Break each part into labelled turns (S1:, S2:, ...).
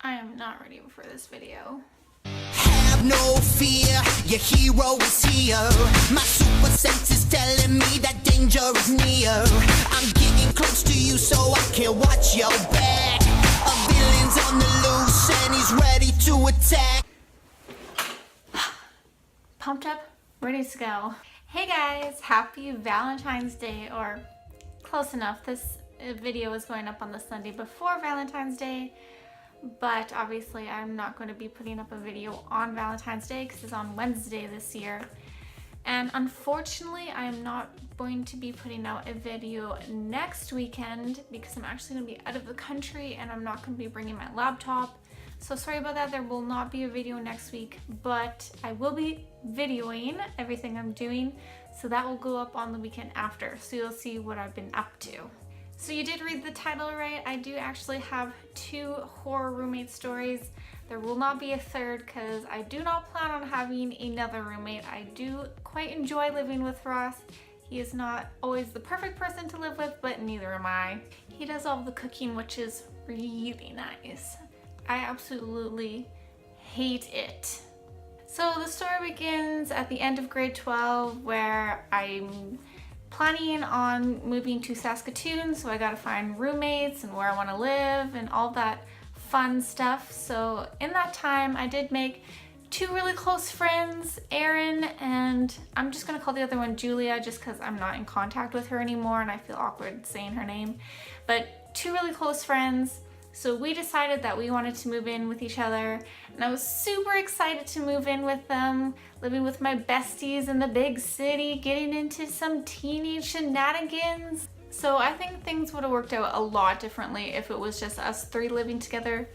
S1: I am not ready for this video.
S2: Have no fear, your hero is here. My super sense is telling me that danger is near. I'm getting close to you so I can watch your back. A villain's on the loose and he's ready to attack.
S1: Pumped up, ready to go. Hey guys, happy Valentine's Day, or close enough. This video is going up on the Sunday before Valentine's Day, but obviously I'm not going to be putting up a video on Valentine's Day because it's on Wednesday this year. And unfortunately, I'm not going to be putting out a video next weekend because I'm actually going to be out of the country and I'm not going to be bringing my laptop. So sorry about that, there will not be a video next week, but I will be videoing everything I'm doing, so that will go up on the weekend after, so you'll see what I've been up to. So you did read the title right. I do actually have 2 horror roommate stories. There will not be a third because I do not plan on having another roommate. I do quite enjoy living with Ross. He is not always the perfect person to live with, but neither am I. He does all the cooking, which is really nice. I absolutely hate it. So the story begins at the end of grade 12 where I'm planning on moving to Saskatoon, so I gotta find roommates and where I want to live and all that fun stuff. So in that time I did make 2 really close friends, Erin, and I'm just gonna call the other one Julia just because I'm not in contact with her anymore and I feel awkward saying her name. But 2 really close friends. So we decided that we wanted to move in with each other, and I was super excited to move in with them, living with my besties in the big city, getting into some teenage shenanigans. So I think things would have worked out a lot differently if it was just us 3 living together.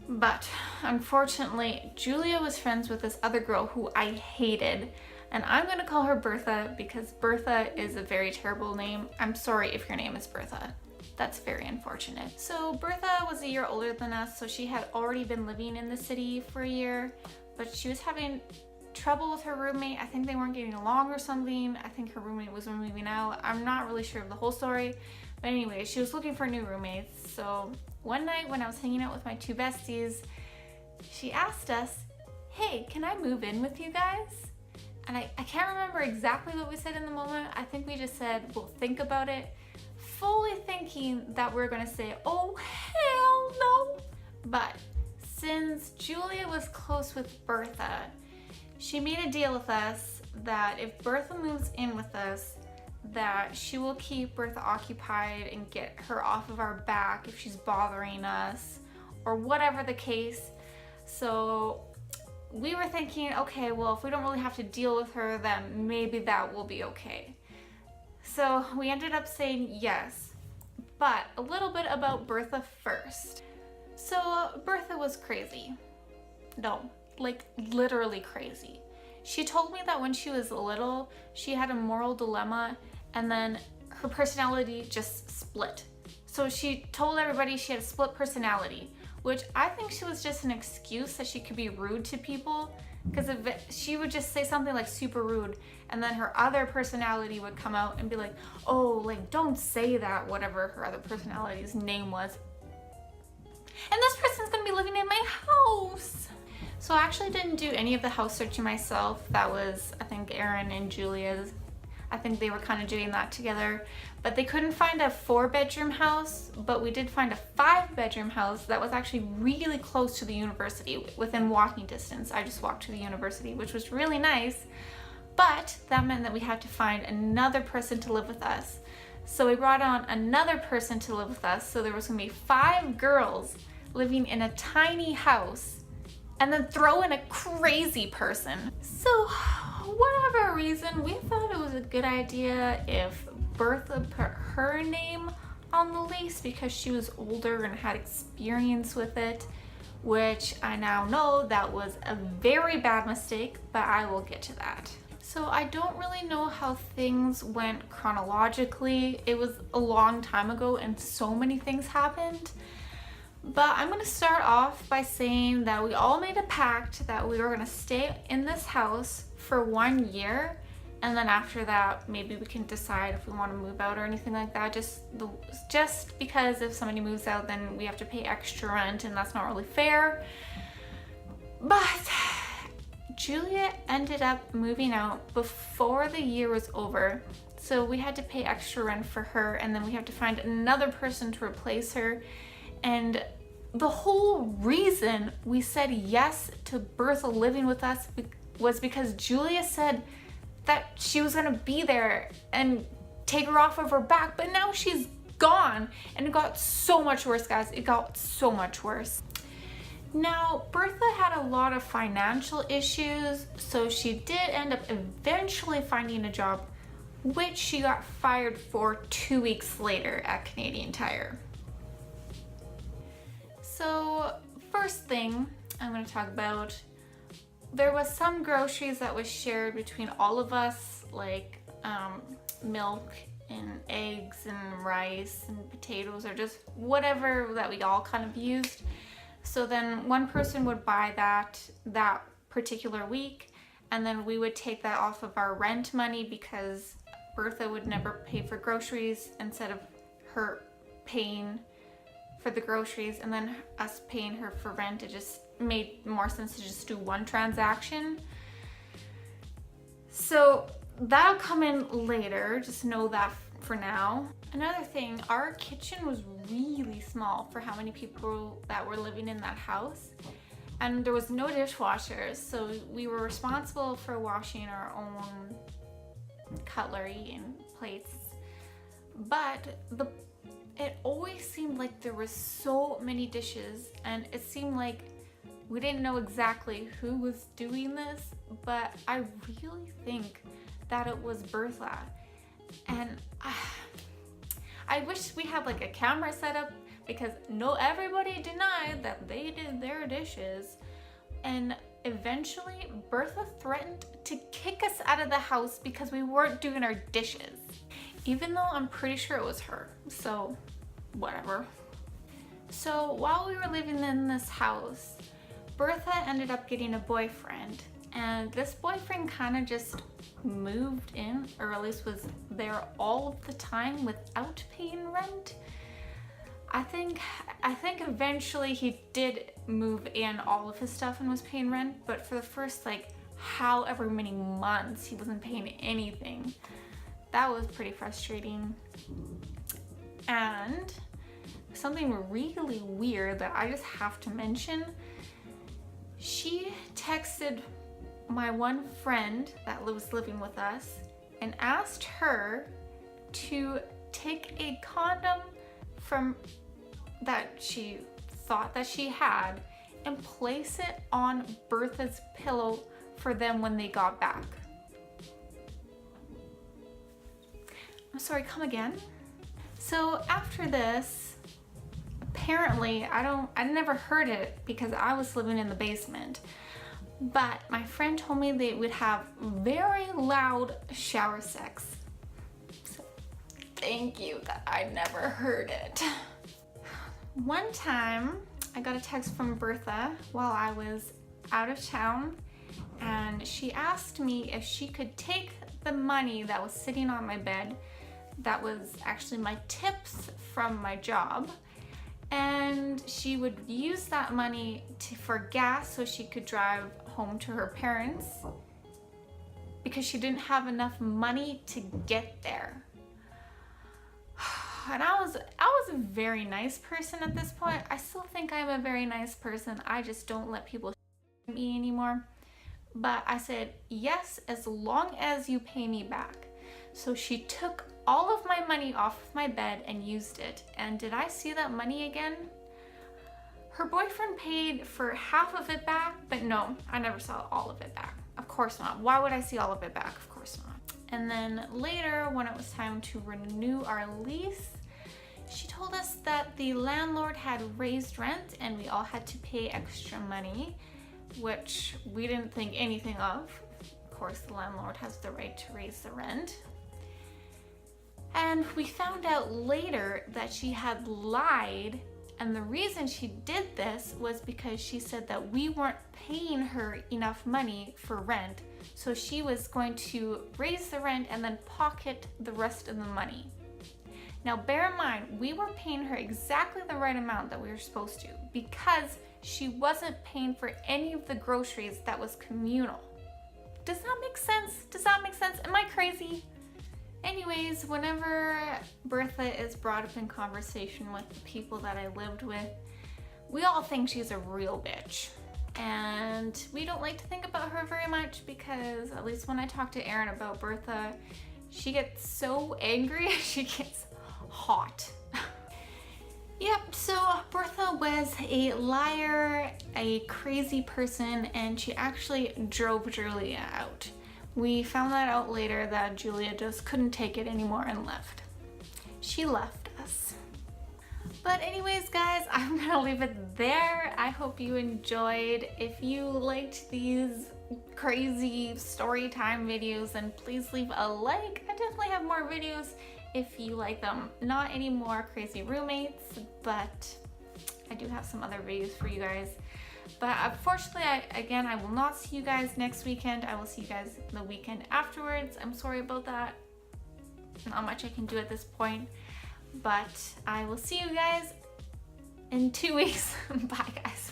S1: But unfortunately, Julia was friends with this other girl who I hated, and I'm gonna call her Bertha because Bertha is a very terrible name. I'm sorry if your name is Bertha. That's very unfortunate. So Bertha was a year older than us, so she had already been living in the city for a year, but she was having trouble with her roommate. I think they weren't getting along or something. I think her roommate was moving out. I'm not really sure of the whole story, but anyway, she was looking for new roommates. So one night when I was hanging out with my 2 besties, she asked us, hey, can I move in with you guys? And I can't remember exactly what we said in the moment. I think we just said, we'll think about it, fully thinking that we're gonna say, oh hell no. But since Julia was close with Bertha, she made a deal with us that if Bertha moves in with us, that she will keep Bertha occupied and get her off of our back if she's bothering us or whatever the case. So we were thinking, okay, well, if we don't really have to deal with her, then maybe that will be okay. So we ended up saying yes, but a little bit about Bertha first. So Bertha was crazy. No, like literally crazy. She told me that when she was little, she had a moral dilemma and then her personality just split. So she told everybody she had a split personality, which I think she was just an excuse that she could be rude to people, because she would just say something like super rude and then her other personality would come out and be like, oh, like don't say that, whatever her other personality's name was. And this person's gonna be living in my house. So I actually didn't do any of the house searching myself. That was, I think, Erin and Julia's. I think they were kind of doing that together, but they couldn't find a 4-bedroom house, but we did find a 5-bedroom house that was actually really close to the university, within walking distance. I just walked to the university, which was really nice, but that meant that we had to find another person to live with us. So we brought on another person to live with us, so there was gonna be 5 girls living in a tiny house, and then throw in a crazy person. So whatever reason, we thought it was a good idea if Bertha put her name on the lease because she was older and had experience with it, which I now know that was a very bad mistake, but I will get to that. So I don't really know how things went chronologically. It was a long time ago and so many things happened. But I'm gonna start off by saying that we all made a pact that we were gonna stay in this house for 1 year And then after that, maybe we can decide if we want to move out or anything like that. Just because if somebody moves out, then we have to pay extra rent, and that's not really fair. But Julia ended up moving out before the year was over. So we had to pay extra rent for her, and then we have to find another person to replace her. And the whole reason we said yes to Bertha living with us was because Julia said that she was gonna be there and take her off of her back, but now she's gone, and it got so much worse, guys. It got so much worse. Now, Bertha had a lot of financial issues, so she did end up eventually finding a job, which she got fired for 2 weeks later at Canadian Tire. So, first thing I'm gonna talk about, there was some groceries that was shared between all of us, like milk and eggs and rice and potatoes, or just whatever that we all kind of used. So then one person would buy that particular week, and then we would take that off of our rent money, because Bertha would never pay for groceries. Instead of her paying for the groceries and then us paying her for rent, it just made more sense to just do one transaction. So that'll come in later, just know that for now. Another thing, our kitchen was really small for how many people that were living in that house, and there was no dishwashers, so we were responsible for washing our own cutlery and plates. But it always seemed like there were so many dishes, and it seemed like we didn't know exactly who was doing this, but I really think that it was Bertha. And I wish we had like a camera set up, because everybody denied that they did their dishes. And eventually Bertha threatened to kick us out of the house because we weren't doing our dishes, even though I'm pretty sure it was her. So whatever. So while we were living in this house, Bertha ended up getting a boyfriend, and this boyfriend kind of just moved in, or at least was there all of the time without paying rent. I think eventually he did move in all of his stuff and was paying rent, but for the first like however many months he wasn't paying anything. That was pretty frustrating. And something really weird that I just have to mention, she texted my one friend that was living with us and asked her to take a condom from that she thought that she had and place it on Bertha's pillow for them when they got back. I'm sorry, come again? So after this, apparently I never heard it because I was living in the basement, but my friend told me they would have very loud shower sex. So thank you that I never heard it. One time I got a text from Bertha while I was out of town, and she asked me if she could take the money that was sitting on my bed, that was actually my tips from my job, and she would use that money for gas so she could drive home to her parents, because she didn't have enough money to get there. And I was a very nice person at this point. I still think I'm a very nice person. I just don't let people me anymore. But I said, yes, as long as you pay me back. So she took all of my money off of my bed and used it. And did I see that money again? Her boyfriend paid for half of it back, but no, I never saw all of it back. Of course not. Why would I see all of it back? Of course not. And then later, when it was time to renew our lease, she told us that the landlord had raised rent and we all had to pay extra money, which we didn't think anything of. Of course, the landlord has the right to raise the rent. And we found out later that she had lied And the reason she did this was because she said that we weren't paying her enough money for rent. So she was going to raise the rent and then pocket the rest of the money. Now bear in mind, we were paying her exactly the right amount that we were supposed to because she wasn't paying for any of the groceries that was communal. Does that make sense? Does that make sense? Am I crazy? Anyways, whenever Bertha is brought up in conversation with the people that I lived with, we all think she's a real bitch. And we don't like to think about her very much because, at least when I talk to Erin about Bertha, she gets so angry, she gets hot. Yep, so Bertha was a liar, a crazy person, and she actually drove Julia out. We found that out later that Julia just couldn't take it anymore and left. She left us. But anyways, guys, I'm gonna leave it there. I hope you enjoyed. If you liked these crazy story time videos, then please leave a like. I definitely have more videos if you like them. Not any more crazy roommates, but I do have some other videos for you guys. But unfortunately, I will not see you guys next weekend. I will see you guys the weekend afterwards. I'm sorry about that. Not much I can do at this point. But I will see you guys in 2 weeks. Bye, guys.